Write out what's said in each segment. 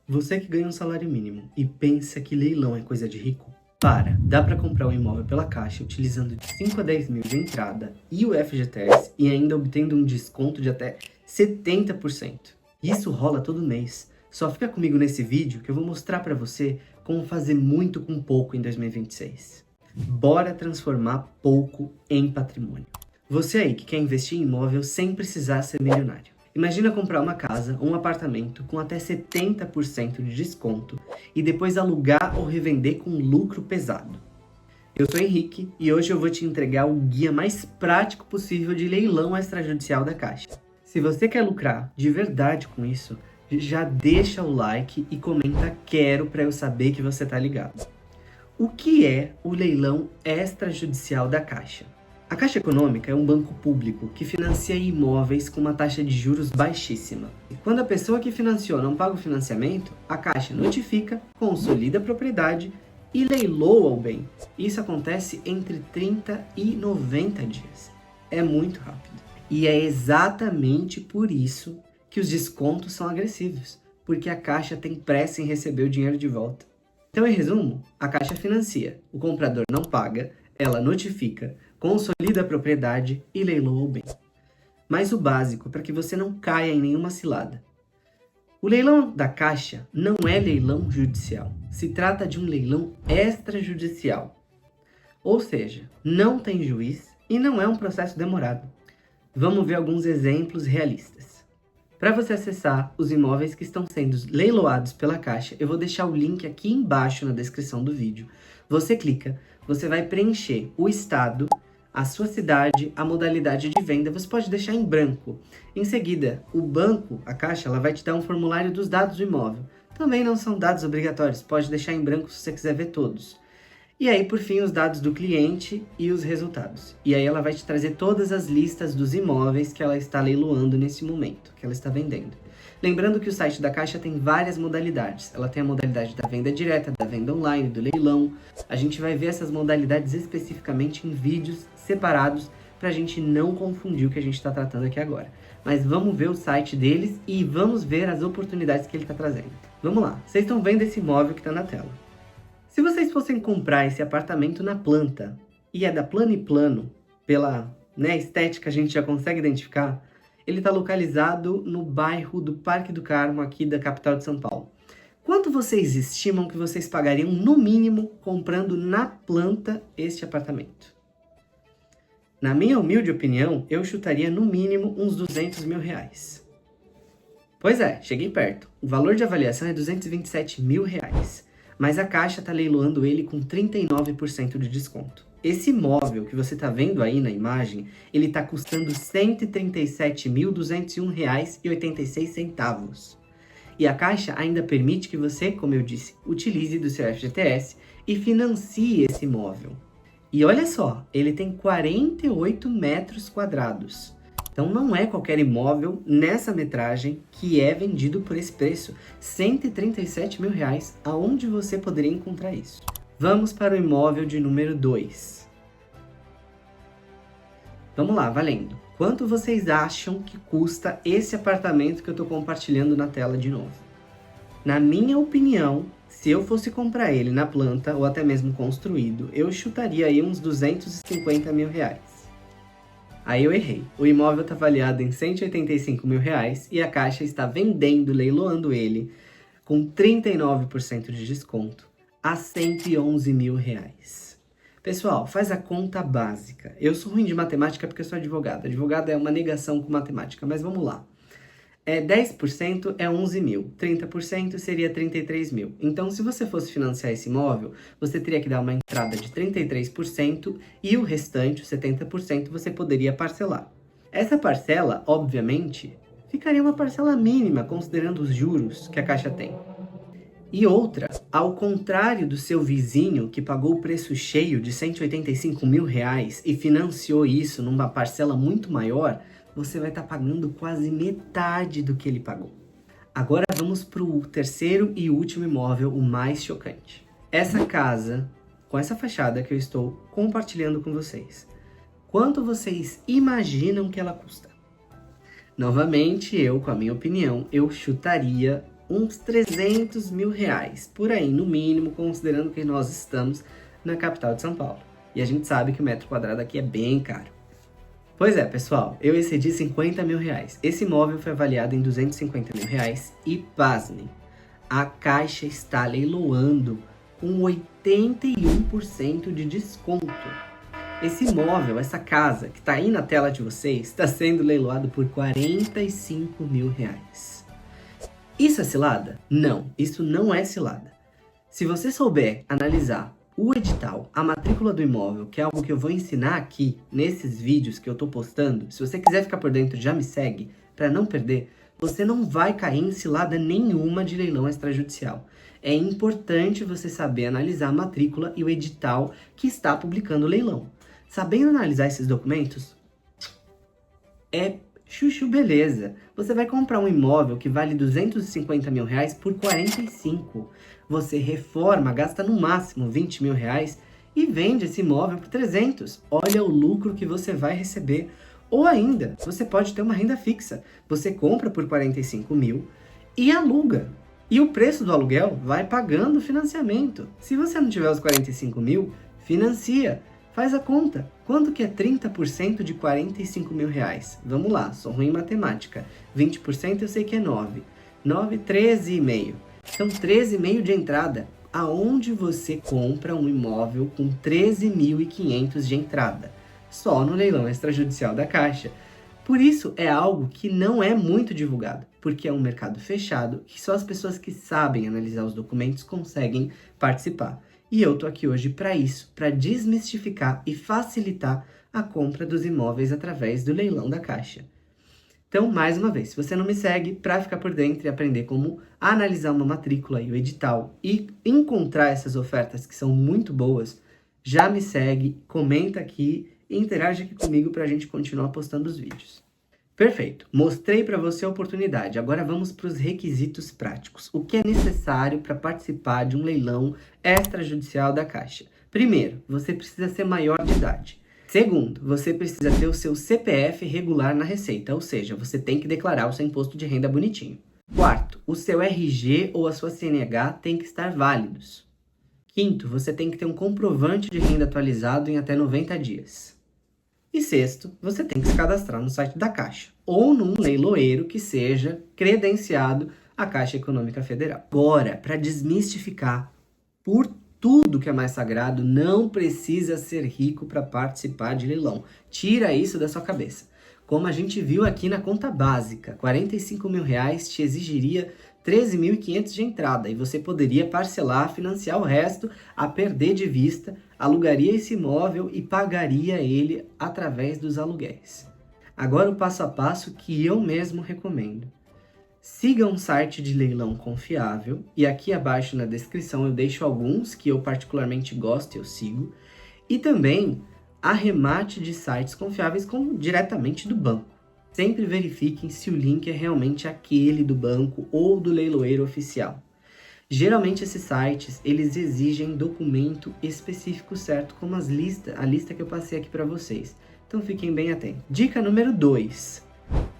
Você que ganha um salário mínimo e pensa que leilão é coisa de rico? Para! Dá para comprar um imóvel pela Caixa utilizando de 5 a 10 mil de entrada e o FGTS e ainda obtendo um desconto de até 70%. Isso rola todo mês. Só fica comigo nesse vídeo que eu vou mostrar para você como fazer muito com pouco em 2026. Bora transformar pouco em patrimônio. Você aí que quer investir em imóvel sem precisar ser milionário. Imagina comprar uma casa ou um apartamento com até 70% de desconto e depois alugar ou revender com lucro pesado. Eu sou Henrique e hoje eu vou te entregar o guia mais prático possível de leilão extrajudicial da Caixa. Se você quer lucrar de verdade com isso, já deixa o like e comenta quero para eu saber que você tá ligado. O que é o leilão extrajudicial da Caixa? A Caixa Econômica é um banco público que financia imóveis com uma taxa de juros baixíssima. E quando a pessoa que financiou não paga o financiamento, a Caixa notifica, consolida a propriedade e leiloa o bem. Isso acontece entre 30 e 90 dias. É muito rápido. E é exatamente por isso que os descontos são agressivos, porque a Caixa tem pressa em receber o dinheiro de volta. Então, em resumo, a Caixa financia, o comprador não paga, ela notifica, consolida a propriedade e leiloa o bem. Mas o básico para que você não caia em nenhuma cilada. O leilão da Caixa não é leilão judicial. Se trata de um leilão extrajudicial. Ou seja, não tem juiz e não é um processo demorado. Vamos ver alguns exemplos realistas. Para você acessar os imóveis que estão sendo leiloados pela Caixa, eu vou deixar o link aqui embaixo na descrição do vídeo. Você clica, você vai preencher o estado, a sua cidade, a modalidade de venda, você pode deixar em branco. Em seguida, o banco, a Caixa, ela vai te dar um formulário dos dados do imóvel. Também não são dados obrigatórios, pode deixar em branco se você quiser ver todos. E aí, por fim, os dados do cliente e os resultados. E aí ela vai te trazer todas as listas dos imóveis que ela está leiloando nesse momento, que ela está vendendo. Lembrando que o site da Caixa tem várias modalidades. Ela tem a modalidade da venda direta, da venda online, do leilão. A gente vai ver essas modalidades especificamente em vídeos separados para a gente não confundir o que a gente está tratando aqui agora. Mas vamos ver o site deles e vamos ver as oportunidades que ele está trazendo. Vamos lá, vocês estão vendo esse imóvel que está na tela. Se vocês fossem comprar esse apartamento na planta, e é da Plano e Plano, pela estética a gente já consegue identificar, ele está localizado no bairro do Parque do Carmo, aqui da capital de São Paulo. Quanto vocês estimam que vocês pagariam, no mínimo, comprando na planta este apartamento? Na minha humilde opinião, eu chutaria no mínimo uns 200 mil reais. Pois é, cheguei perto. O valor de avaliação é 227 mil reais. Mas a Caixa está leiloando ele com 39% de desconto. Esse imóvel que você está vendo aí na imagem, ele está custando R$ 137.201,86. E a Caixa ainda permite que você, como eu disse, utilize do seu FGTS e financie esse imóvel. E olha só, ele tem 48 metros quadrados. Então não é qualquer imóvel nessa metragem que é vendido por esse preço, R$ 137 mil reais. Aonde você poderia encontrar isso? Vamos para o imóvel de número 2. Vamos lá, valendo. Quanto vocês acham que custa esse apartamento que eu estou compartilhando na tela de novo? Na minha opinião, se eu fosse comprar ele na planta ou até mesmo construído, eu chutaria aí uns 250 mil reais. Aí eu errei. O imóvel está avaliado em 185 mil reais e a Caixa está vendendo, leiloando ele com 39% de desconto a 111 mil reais. Pessoal, faz a conta básica. Eu sou ruim de matemática porque eu sou advogado. Advogado é uma negação com matemática, mas vamos lá. 10% é 11 mil, 30% seria 33 mil. Então, se você fosse financiar esse imóvel, você teria que dar uma entrada de 33% e o restante, os 70%, você poderia parcelar. Essa parcela, obviamente, ficaria uma parcela mínima, considerando os juros que a Caixa tem. E outra, ao contrário do seu vizinho que pagou o preço cheio de 185 mil reais e financiou isso numa parcela muito maior, você vai estar pagando quase metade do que ele pagou. Agora vamos para o terceiro e último imóvel, o mais chocante. Essa casa, com essa fachada que eu estou compartilhando com vocês, quanto vocês imaginam que ela custa? Novamente, eu, com a minha opinião, eu chutaria uns 300 mil reais, por aí, no mínimo, considerando que nós estamos na capital de São Paulo. E a gente sabe que o metro quadrado aqui é bem caro. Pois é, pessoal, eu excedi 50 mil reais. Esse imóvel foi avaliado em 250 mil reais e, pasmem, a Caixa está leiloando com 81% de desconto. Esse imóvel, essa casa que está aí na tela de vocês, está sendo leiloado por 45 mil reais. Isso é cilada? Não, isso não é cilada. Se você souber analisar o edital, a matrícula do imóvel, que é algo que eu vou ensinar aqui nesses vídeos que eu tô postando, se você quiser ficar por dentro, já me segue para não perder, você não vai cair em cilada nenhuma de leilão extrajudicial. É importante você saber analisar a matrícula e o edital que está publicando o leilão. Sabendo analisar esses documentos, é chuchu beleza. Você vai comprar um imóvel que vale 250 mil reais por 45. Você reforma, gasta no máximo 20 mil reais e vende esse imóvel por 300. Olha o lucro que você vai receber. Ou ainda, você pode ter uma renda fixa. Você compra por 45 mil e aluga. E o preço do aluguel vai pagando o financiamento. Se você não tiver os 45 mil, financia. Faz a conta. Quanto que é 30% de 45 mil reais? Vamos lá, sou ruim em matemática. 20% eu sei que é 9. 9, 13,5. Então, 13,5 de entrada. Aonde você compra um imóvel com 13.500 de entrada? Só no leilão extrajudicial da Caixa. Por isso, é algo que não é muito divulgado, porque é um mercado fechado que só as pessoas que sabem analisar os documentos conseguem participar. E eu tô aqui hoje para isso, para desmistificar e facilitar a compra dos imóveis através do leilão da Caixa. Então, mais uma vez, se você não me segue, para ficar por dentro e aprender como analisar uma matrícula e o edital e encontrar essas ofertas que são muito boas, já me segue, comenta aqui e interage aqui comigo para a gente continuar postando os vídeos. Perfeito, mostrei para você a oportunidade, agora vamos para os requisitos práticos. O que é necessário para participar de um leilão extrajudicial da Caixa? Primeiro, você precisa ser maior de idade. Segundo, você precisa ter o seu CPF regular na Receita, ou seja, você tem que declarar o seu imposto de renda bonitinho. Quarto, o seu RG ou a sua CNH tem que estar válidos. Quinto, você tem que ter um comprovante de renda atualizado em até 90 dias. E sexto, você tem que se cadastrar no site da Caixa ou num leiloeiro que seja credenciado à Caixa Econômica Federal. Agora, para desmistificar, por tudo que é mais sagrado, não precisa ser rico para participar de leilão. Tira isso da sua cabeça. Como a gente viu aqui na conta básica, 45 mil reais te exigiria 13.500 de entrada e você poderia parcelar, financiar o resto a perder de vista, alugaria esse imóvel e pagaria ele através dos aluguéis. Agora o passo a passo que eu mesmo recomendo. Siga um site de leilão confiável e aqui abaixo na descrição eu deixo alguns que eu particularmente gosto e eu sigo. E também arremate de sites confiáveis como diretamente do banco. Sempre verifiquem se o link é realmente aquele do banco ou do leiloeiro oficial. Geralmente esses sites, eles exigem documento específico certo, como a lista que eu passei aqui para vocês. Então fiquem bem atentos. Dica número 2.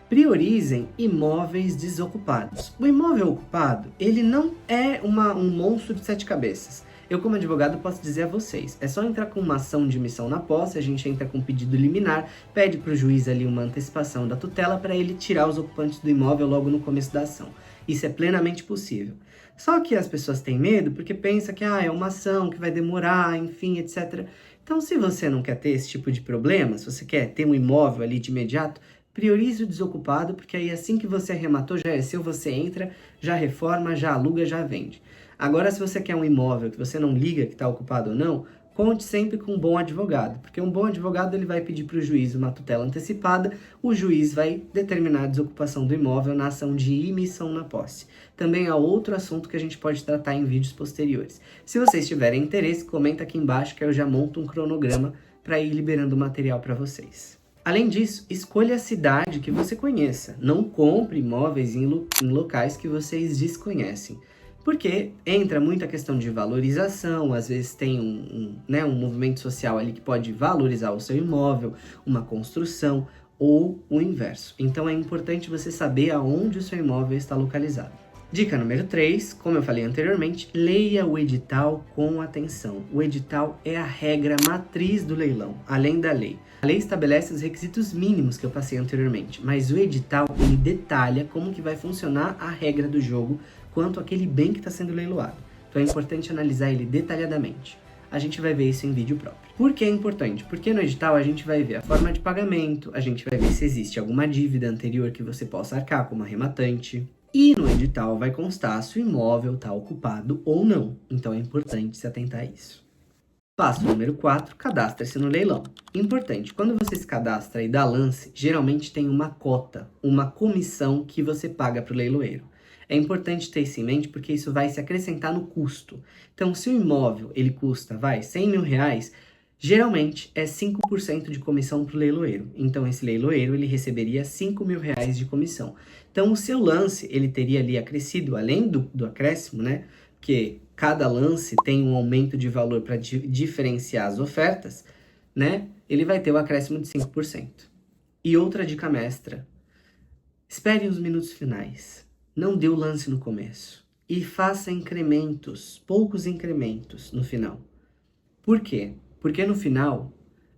Priorizem imóveis desocupados. O imóvel ocupado, ele não é um monstro de 7 cabeças. Eu, como advogado, posso dizer a vocês, é só entrar com uma ação de missão na posse, a gente entra com um pedido liminar, pede para o juiz ali uma antecipação da tutela para ele tirar os ocupantes do imóvel logo no começo da ação. Isso é plenamente possível. Só que as pessoas têm medo porque pensam que é uma ação que vai demorar, enfim, etc. Então, se você não quer ter esse tipo de problema, se você quer ter um imóvel ali de imediato, priorize o desocupado, porque aí assim que você arrematou, já é seu, você entra, já reforma, já aluga, já vende. Agora, se você quer um imóvel que você não liga que está ocupado ou não, conte sempre com um bom advogado, porque um bom advogado ele vai pedir para o juiz uma tutela antecipada, o juiz vai determinar a desocupação do imóvel na ação de imissão na posse. Também há outro assunto que a gente pode tratar em vídeos posteriores. Se vocês tiverem interesse, comenta aqui embaixo que eu já monto um cronograma para ir liberando material para vocês. Além disso, escolha a cidade que você conheça. Não compre imóveis em locais que vocês desconhecem. Porque entra muita questão de valorização, às vezes tem um movimento social ali que pode valorizar o seu imóvel, uma construção ou o inverso. Então é importante você saber aonde o seu imóvel está localizado. Dica número 3, como eu falei anteriormente, leia o edital com atenção. O edital é a regra matriz do leilão, além da lei. A lei estabelece os requisitos mínimos que eu passei anteriormente, mas o edital ele detalha como que vai funcionar a regra do jogo quanto àquele bem que está sendo leiloado. Então é importante analisar ele detalhadamente. A gente vai ver isso em vídeo próprio. Por que é importante? Porque no edital a gente vai ver a forma de pagamento, a gente vai ver se existe alguma dívida anterior que você possa arcar como arrematante. E no edital vai constar se o imóvel está ocupado ou não. Então é importante se atentar a isso. Passo número 4, cadastre-se no leilão. Importante, quando você se cadastra e dá lance, geralmente tem uma cota, uma comissão que você paga para o leiloeiro. É importante ter isso em mente porque isso vai se acrescentar no custo. Então, se o imóvel ele custa, R$100 mil, geralmente é 5% de comissão para o leiloeiro. Então, esse leiloeiro ele receberia R$5 mil de comissão. Então, o seu lance ele teria ali acrescido, além do acréscimo, né? Porque cada lance tem um aumento de valor para diferenciar as ofertas, né? Ele vai ter o acréscimo de 5%. E outra dica mestra, espere os minutos finais. Não dê o lance no começo. E faça incrementos, poucos incrementos no final. Por quê? Porque no final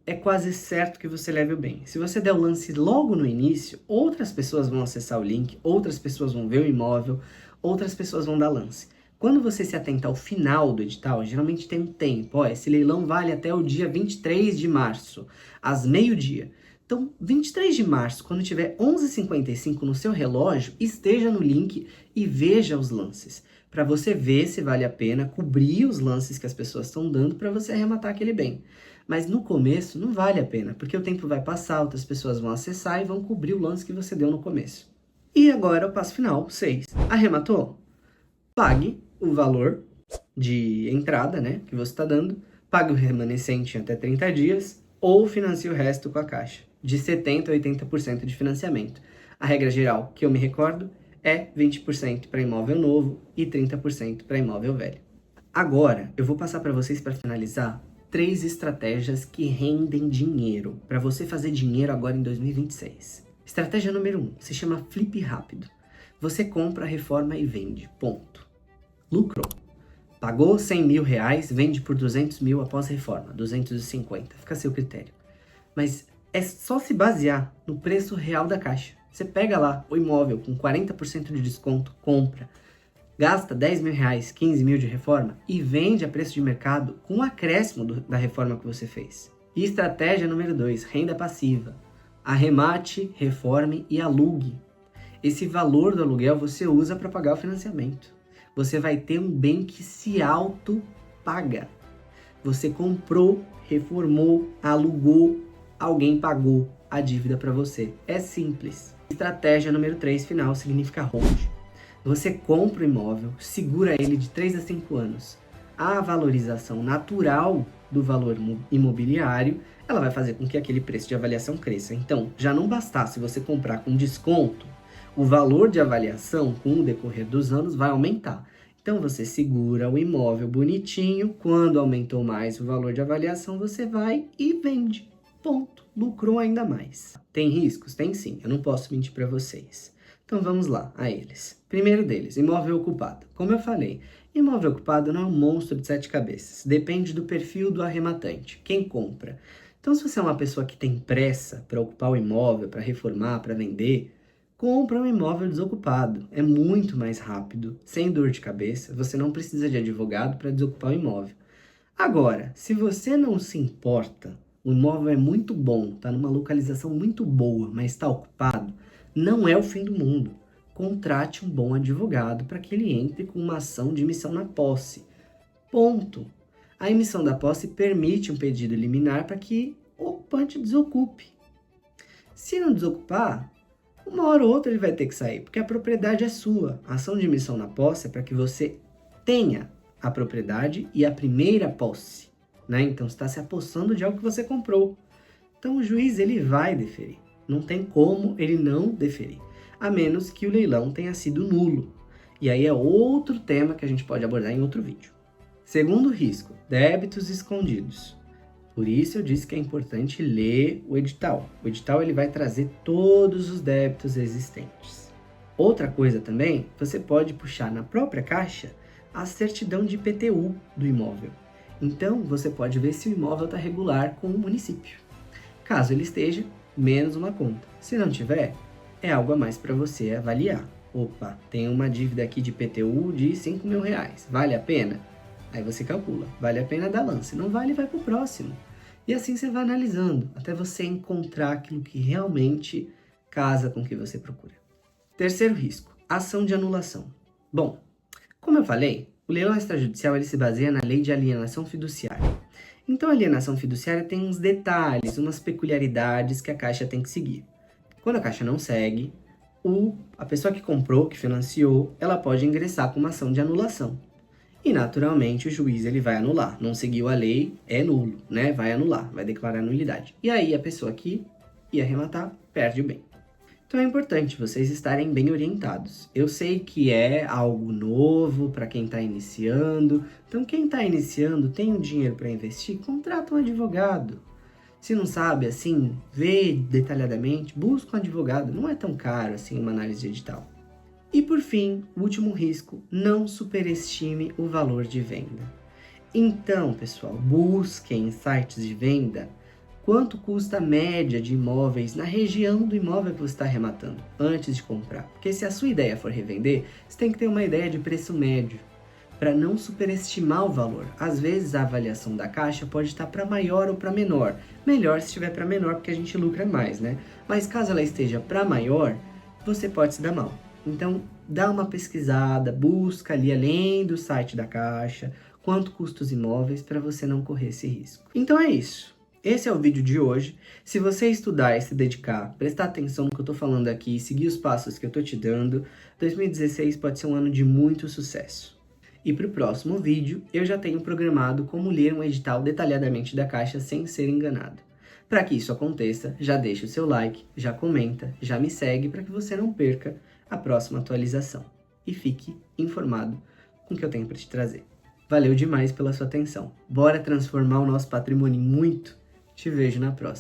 é quase certo que você leve o bem. Se você der o lance logo no início, outras pessoas vão acessar o link, outras pessoas vão ver o imóvel, outras pessoas vão dar lance. Quando você se atenta ao final do edital, geralmente tem um tempo. Ó, esse leilão vale até o dia 23 de março, às meio-dia. Então, 23 de março, quando tiver 11h55 no seu relógio, esteja no link e veja os lances, para você ver se vale a pena cobrir os lances que as pessoas estão dando para você arrematar aquele bem. Mas no começo não vale a pena, porque o tempo vai passar, outras pessoas vão acessar e vão cobrir o lance que você deu no começo. E agora o passo final, 6. Arrematou? Pague o valor de entrada, né, que você está dando, pague o remanescente em até 30 dias ou financie o resto com a Caixa, de 70% a 80% de financiamento. A regra geral que eu me recordo é 20% para imóvel novo e 30% para imóvel velho. Agora, eu vou passar para vocês, para finalizar, 3 estratégias que rendem dinheiro, para você fazer dinheiro agora em 2026. Estratégia número 1, se chama Flip Rápido. Você compra, reforma e vende, ponto. Lucrou. Pagou R$100 mil, vende por 200 mil após reforma, 250, fica a seu critério. Mas é só se basear no preço real da Caixa. Você pega lá o imóvel com 40% de desconto, compra, gasta R$10 mil, 15 mil de reforma e vende a preço de mercado com o acréscimo da reforma que você fez. E estratégia número 2, renda passiva. Arremate, reforme e alugue. Esse valor do aluguel você usa para pagar o financiamento. Você vai ter um bem que se auto-paga. Você comprou, reformou, alugou, alguém pagou a dívida para você. É simples. Estratégia número 3, final, significa hold. Você compra o imóvel, segura ele de 3 a 5 anos. A valorização natural do valor imobiliário, ela vai fazer com que aquele preço de avaliação cresça. Então, já não bastasse você comprar com desconto, o valor de avaliação, com o decorrer dos anos, vai aumentar. Então, você segura o imóvel bonitinho. Quando aumentou mais o valor de avaliação, você vai e vende. Ponto. Lucrou ainda mais. Tem riscos? Tem sim. Eu não posso mentir para vocês. Então, vamos lá a eles. Primeiro deles, imóvel ocupado. Como eu falei, imóvel ocupado não é um monstro de 7 cabeças. Depende do perfil do arrematante. Quem compra? Então, se você é uma pessoa que tem pressa para ocupar o imóvel, para reformar, para vender, compra um imóvel desocupado. É muito mais rápido, sem dor de cabeça. Você não precisa de advogado para desocupar o imóvel. Agora, se você não se importa, o imóvel é muito bom, está numa localização muito boa, mas está ocupado, não é o fim do mundo. Contrate um bom advogado para que ele entre com uma ação de emissão na posse. Ponto. A emissão da posse permite um pedido liminar para que o ocupante desocupe. Se não desocupar, uma hora ou outra ele vai ter que sair, porque a propriedade é sua. A ação de emissão na posse é para que você tenha a propriedade e a primeira posse, né? Então, você está se apossando de algo que você comprou. Então, o juiz ele vai deferir. Não tem como ele não deferir, a menos que o leilão tenha sido nulo. E aí é outro tema que a gente pode abordar em outro vídeo. Segundo risco, débitos escondidos. Por isso eu disse que é importante ler o edital. O edital ele vai trazer todos os débitos existentes. Outra coisa também, você pode puxar na própria Caixa a certidão de IPTU do imóvel. Então, você pode ver se o imóvel está regular com o município. Caso ele esteja, menos uma conta. Se não tiver, é algo a mais para você avaliar. Opa, tem uma dívida aqui de IPTU de R$5.000, vale a pena? Aí você calcula, vale a pena dar lance, não vale, vai para o próximo. E assim você vai analisando, até você encontrar aquilo que realmente casa com o que você procura. Terceiro risco, ação de anulação. Bom, como eu falei, o leilão extrajudicial ele se baseia na lei de alienação fiduciária. Então, a alienação fiduciária tem uns detalhes, umas peculiaridades que a Caixa tem que seguir. Quando a Caixa não segue, a pessoa que comprou, que financiou, ela pode ingressar com uma ação de anulação. E, naturalmente, o juiz ele vai anular. Não seguiu a lei, é nulo, né? Vai anular, vai declarar nulidade. E aí, a pessoa que ia arrematar, perde o bem. Então é importante vocês estarem bem orientados. Eu sei que é algo novo para quem está iniciando. Então quem está iniciando, tem o dinheiro para investir, contrata um advogado. Se não sabe, assim, vê detalhadamente, busca um advogado. Não é tão caro assim uma análise de edital. E por fim, o último risco, não superestime o valor de venda. Então, pessoal, busquem em sites de venda quanto custa a média de imóveis na região do imóvel que você está arrematando antes de comprar. Porque se a sua ideia for revender, você tem que ter uma ideia de preço médio para não superestimar o valor. Às vezes a avaliação da Caixa pode estar para maior ou para menor. Melhor se estiver para menor, porque a gente lucra mais, né? Mas caso ela esteja para maior, você pode se dar mal. Então, dá uma pesquisada, busca ali além do site da Caixa, quanto custa os imóveis para você não correr esse risco. Então é isso. Esse é o vídeo de hoje. Se você estudar e se dedicar, prestar atenção no que eu estou falando aqui, seguir os passos que eu estou te dando, 2016 pode ser um ano de muito sucesso. E para o próximo vídeo, eu já tenho programado como ler um edital detalhadamente da Caixa sem ser enganado. Para que isso aconteça, já deixa o seu like, já comenta, já me segue para que você não perca a próxima atualização. E fique informado com o que eu tenho para te trazer. Valeu demais pela sua atenção. Bora transformar o nosso patrimônio em muito? Te vejo na próxima.